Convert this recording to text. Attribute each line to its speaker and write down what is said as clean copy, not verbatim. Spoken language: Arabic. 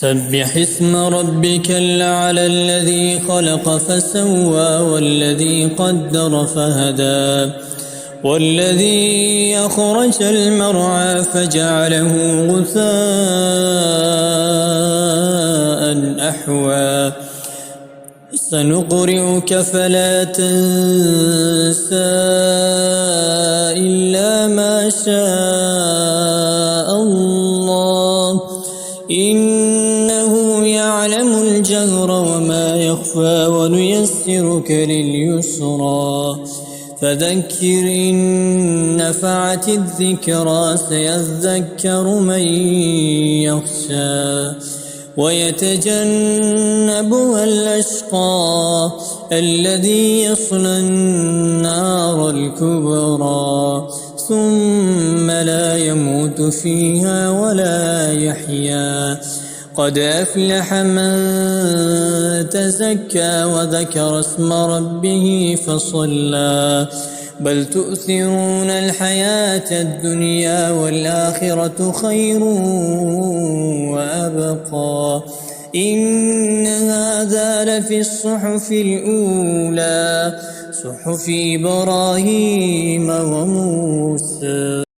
Speaker 1: سبح اسم ربك الأعلى الذي خلق فسوى والذي قدر فهدى والذي أخرج المرعى فجعله غثاء أحوى سنقرئك فلا تنسى إلا ما شاء الله إنه يعلم الجهر وما يخفى ونيسرك لليسرى فذكر إن نفعت الذكرى سيذكر من يخشى ويتجنبها الأشقى الذي يصلى النار الكبرى ثم لا يموت فيها ولا يحيا قد أفلح من تزكى وذكر اسم ربه فصلى بل تؤثرون الحياة الدنيا والآخرة خير وأبقى إن هذا لفي الصحف الأولى صحف إبراهيم وموسى.